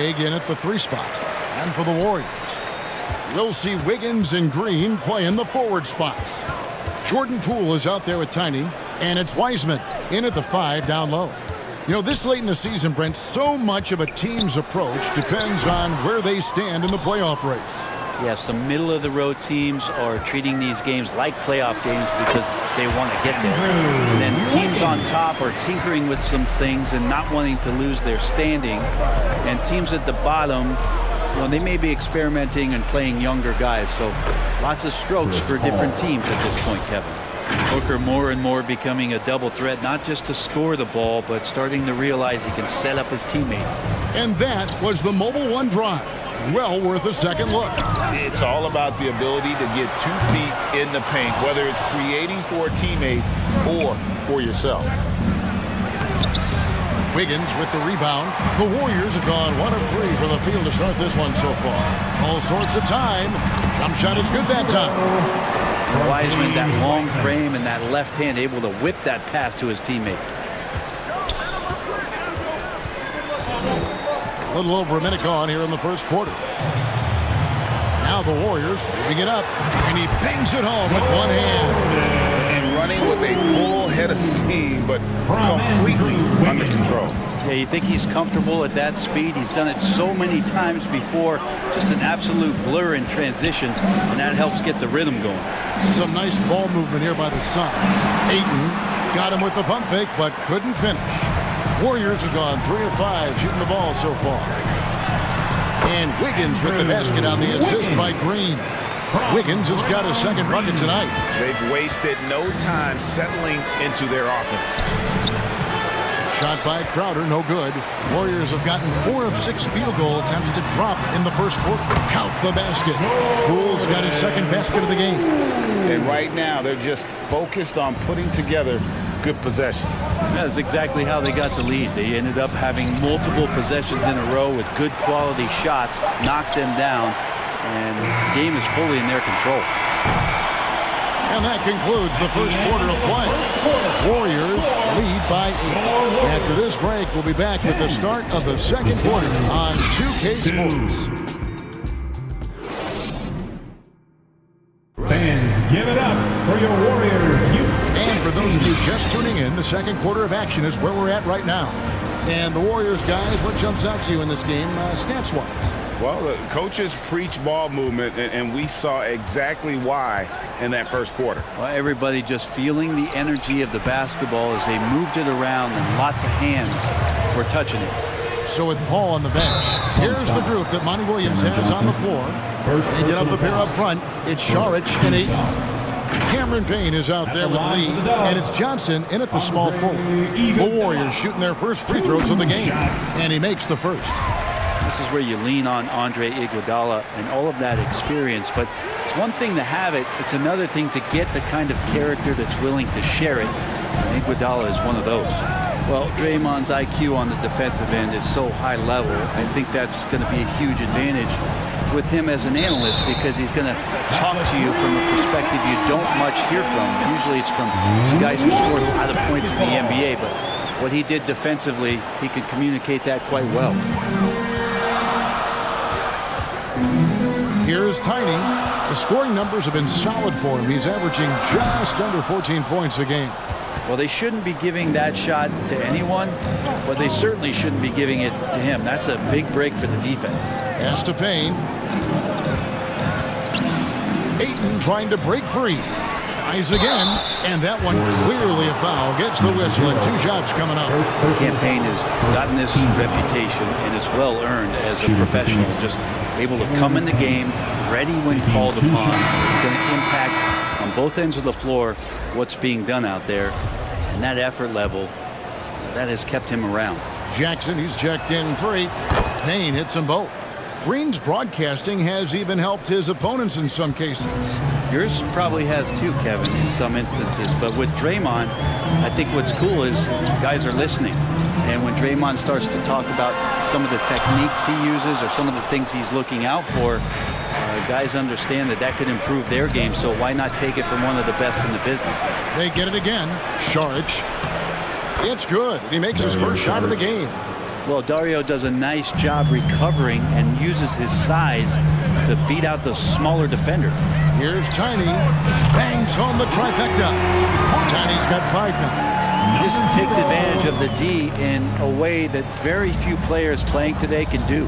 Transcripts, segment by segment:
Big in at the 3 spot. And for the Warriors, we'll see Wiggins and Green play in the forward spots. Jordan Poole is out there with Tiny, and it's Wiseman in at the 5 down low. You know, this late in the season, Brent, so much of a team's approach depends on where they stand in the playoff race. Yeah, some middle-of-the-road teams are treating these games like playoff games because they want to get there. And then teams on top are tinkering with some things and not wanting to lose their standing. And teams at the bottom, you know, they may be experimenting and playing younger guys. So lots of strokes for different teams at this point, Kevin. Booker more and more becoming a double threat, not just to score the ball, but starting to realize he can set up his teammates. And that was the Mobile One drive. Well worth a second look. It's all about the ability to get 2 feet in the paint, whether it's creating for a teammate or for yourself. Wiggins with the rebound. The Warriors have gone 1 of 3 from the field to start this one so far. All sorts of time. Jump shot is good that time. Wiseman, that long frame and that left hand, able to whip that pass to his teammate. A little over a minute gone here in the first quarter. Now the Warriors moving it up, and he bangs it home with one hand. And running with a full head of steam, but completely under control. Yeah, you think he's comfortable at that speed. He's done it so many times before. Just an absolute blur in transition, and that helps get the rhythm going. Some nice ball movement here by the Suns. Ayton got him with the pump fake, but couldn't finish. Warriors have gone 3 of 5 shooting the ball so far. And Wiggins with the basket on the assist by Green. Wiggins has got a second bucket tonight. They've wasted no time settling into their offense. Shot by Crowder, no good. Warriors have gotten 4 of 6 field goal attempts to drop in the first quarter. Count the basket. Poole's got his second basket of the game. And right now, they're just focused on putting together good possessions. That's exactly how they got the lead. They ended up having multiple possessions in a row with good quality shots, knocked them down, and the game is fully in their control. And that concludes the first quarter of play. Warriors lead by 8. After this break, we'll be back with the start of the second quarter on 2K Sports. Fans, give it up for your Warriors. And for those of you just tuning in, the second quarter of action is where we're at right now. And the Warriors, guys, what jumps out to you in this game stats-wise? Well, the coaches preach ball movement, and we saw exactly why in that first quarter. Well, everybody just feeling the energy of the basketball as they moved it around, and lots of hands were touching it. So with Paul on the bench, here's the group that Monty Williams has on the floor. They get up the pair up front. It's Saric and Ayton. Cameron Payne is out there with Lee, and it's Johnson in at the small forward. The Warriors shooting their first free throws of the game, and he makes the first. This is where you lean on Andre Iguodala and all of that experience, but it's one thing to have it. It's another thing to get the kind of character that's willing to share it, and Iguodala is one of those. Well, Draymond's IQ on the defensive end is so high level. I think that's going to be a huge advantage with him as an analyst, because he's going to talk to you from a perspective you don't much hear from. Usually it's from guys who scored a lot of points in the NBA, but what he did defensively, he could communicate that quite well. Here's Tiny. The scoring numbers have been solid for him. He's averaging just under 14 points a game. Well, they shouldn't be giving that shot to anyone, but they certainly shouldn't be giving it to him. That's a big break for the defense. Pass to Payne. Ayton trying to break free. Tries again, and that one clearly a foul. Gets the whistle, and 2 shots coming up. Campaign has gotten this reputation, and it's well earned as a professional. Just able to come in the game, ready when called upon. It's going to impact on both ends of the floor what's being done out there, and that effort level, that has kept him around. Jackson, he's checked in for 8. Payne hits them both. Green's broadcasting has even helped his opponents in some cases. Yours probably has too, Kevin, in some instances. But with Draymond, I think what's cool is guys are listening. And when Draymond starts to talk about some of the techniques he uses or some of the things he's looking out for, guys understand that that could improve their game. So why not take it from one of the best in the business? They get it again. Saric. It's good. He makes his first shot of the game. Well, Dario does a nice job recovering and uses his size to beat out the smaller defender. Here's Tiny. Bangs home the trifecta. Tiny's got 5 now. This takes advantage of the D in a way that very few players playing today can do.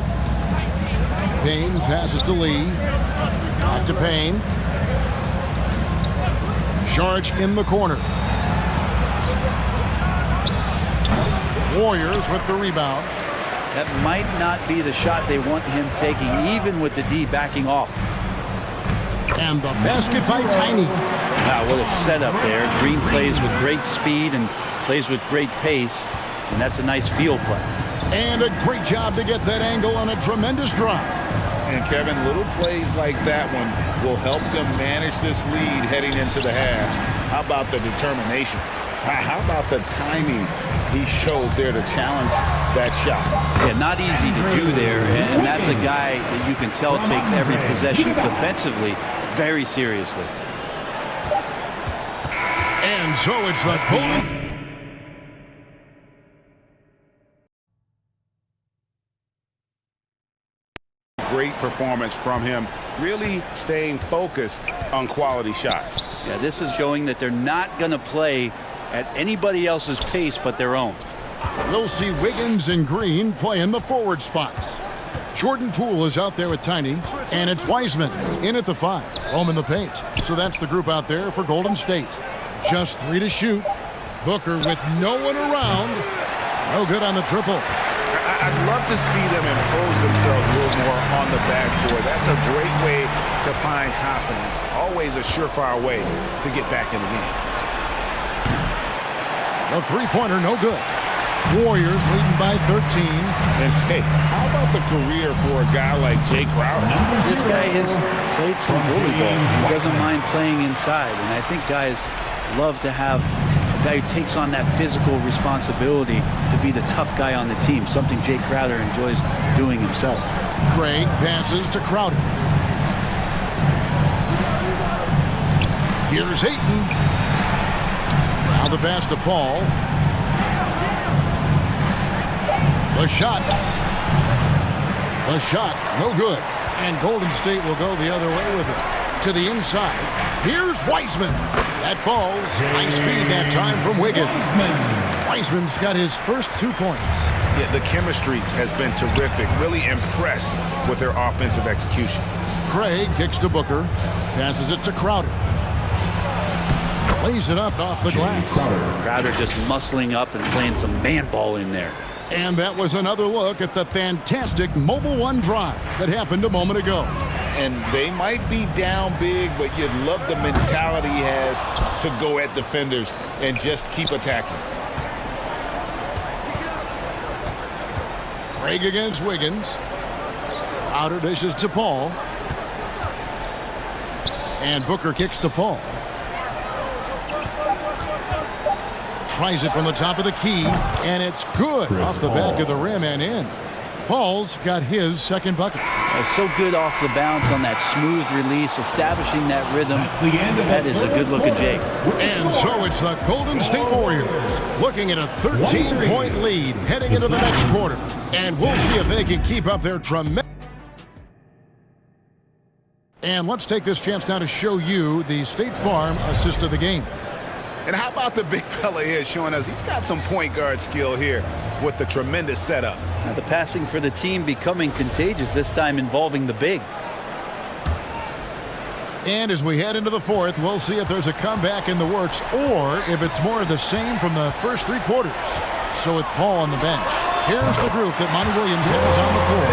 Payne passes to Lee. Back to Payne. Charge in the corner. Warriors with the rebound. That might not be the shot they want him taking, even with the D backing off. And the basket by Tiny. Wow, what a setup there. Green plays with great speed and plays with great pace, and that's a nice field play. And a great job to get that angle on a tremendous drive. And Kevin, little plays like that one will help them manage this lead heading into the half. How about the determination? How about the timing he shows there to challenge that shot? Yeah, not easy to do there, and that's a guy that you can tell takes every possession defensively very seriously. And so it's the Golden. Great performance from him, really staying focused on quality shots. Yeah, this is showing that they're not going to play at anybody else's pace but their own. We'll see Wiggins and Green play in the forward spots. Jordan Poole is out there with Tiny, and it's Wiseman in at the 5, home in the paint. So that's the group out there for Golden State. Just 3 to shoot. Booker with no one around. No good on the triple. I'd love to see them impose themselves a little more on the backboard. That's a great way to find confidence. Always a surefire way to get back in the game. The three-pointer, no good. Warriors leading by 13. And hey, how about the career for a guy like Jay Crowder? This guy has played some bully ball. He doesn't mind playing inside, and I think guys love to have a guy who takes on that physical responsibility to be the tough guy on the team, something Jay Crowder enjoys doing himself. Craig passes to Crowder. Here's Ayton. Now the pass to Paul. The shot. The shot, no good. And Golden State will go the other way with it. To the inside. Here's Wiseman. That falls. Nice feed that time from Wiggins. Wiseman's got his first 2 points. Yeah, the chemistry has been terrific. Really impressed with their offensive execution. Craig kicks to Booker. Passes it to Crowder. Lays it up off the glass. Crowder just muscling up and playing some man ball in there. And that was another look at the fantastic Mobile One drive that happened a moment ago. And they might be down big, but you'd love the mentality he has to go at defenders and just keep attacking. Craig against Wiggins. Crowder dishes to Paul. And Booker kicks to Paul. Tries it from the top of the key, and it's good off the back of the rim and in. Paul's got his second bucket. So good off the bounce on that smooth release, establishing that rhythm. That is a good-looking Jake. And so it's the Golden State Warriors looking at a 13-point lead heading into the next quarter. And we'll see if they can keep up their tremendous. And let's take this chance now to show you the State Farm assist of the game. And how about the big fella here showing us he's got some point guard skill here with the tremendous setup. Now the passing for the team becoming contagious, this time involving the big. And as we head into the fourth, we'll see if there's a comeback in the works or if it's more of the same from the first 3 quarters. So with Paul on the bench, here's the group that Monty Williams has on the floor.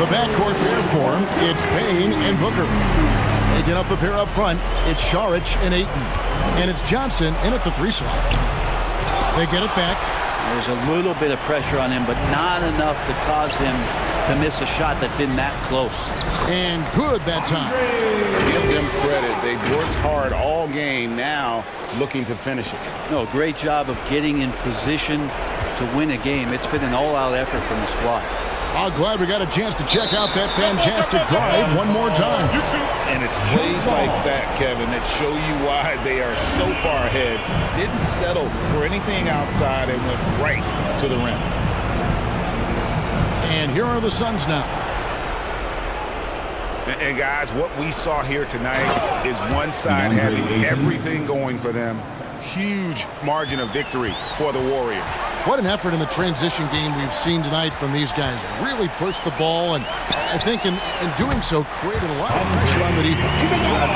The backcourt pair for him, it's Payne and Booker. They get up a pair up front, it's Saric and Ayton. And it's Johnson in at the 3 slot. They get it back. There's a little bit of pressure on him, but not enough to cause him to miss a shot that's in that close. And good that time. Give them credit. They've worked hard all game, now looking to finish it. No, great job of getting in position to win a game. It's been an all-out effort from the squad. I'm glad we got a chance to check out that fantastic drive one more time. And it's plays like that, Kevin, that show you why they are so far ahead. Didn't settle for anything outside and went right to the rim. And here are the Suns now. And guys, what we saw here tonight is one side having everything going for them. Huge margin of victory for the Warriors. What an effort in the transition game we've seen tonight from these guys. Really pushed the ball, and I think in doing so created a lot of pressure on the defense.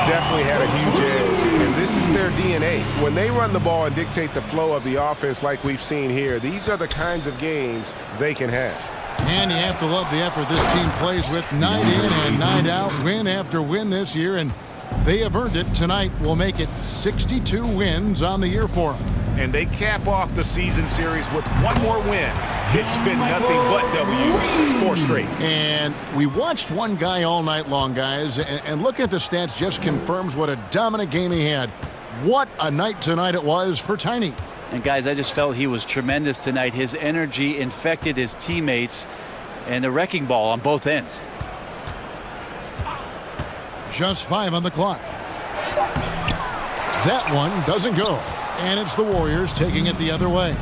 Definitely had a huge edge, and this is their DNA. When they run the ball and dictate the flow of the offense like we've seen here, these are the kinds of games they can have. And you have to love the effort this team plays with night in and night out, win after win this year, and they have earned it. Tonight will make it 62 wins on the year for them. And they cap off the season series with one more win. It's been nothing but W's, 4 straight. And we watched one guy all night long, guys, and looking at the stats just confirms what a dominant game he had. What a night tonight it was for Tiny. And guys, I just felt he was tremendous tonight. His energy infected his teammates, and the wrecking ball on both ends. Just 5 on the clock. That one doesn't go. And it's the Warriors taking it the other way.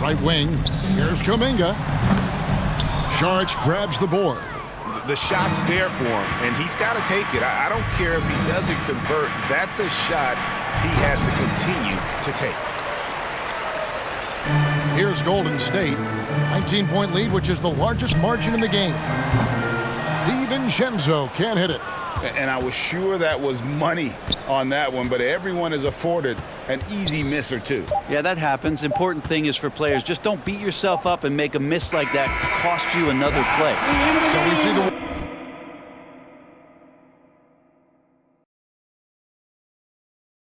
Right wing. Here's Kuminga. Saric grabs the board. The shot's there for him, and he's got to take it. I don't care if he doesn't convert. That's a shot he has to continue to take. Here's Golden State. 19-point lead, which is the largest margin in the game. DiVincenzo can't hit it. And I was sure that was money on that one, but everyone is afforded an easy miss or two. Yeah, that happens. Important thing is for players, just don't beat yourself up and make a miss like that cost you another play. So we see the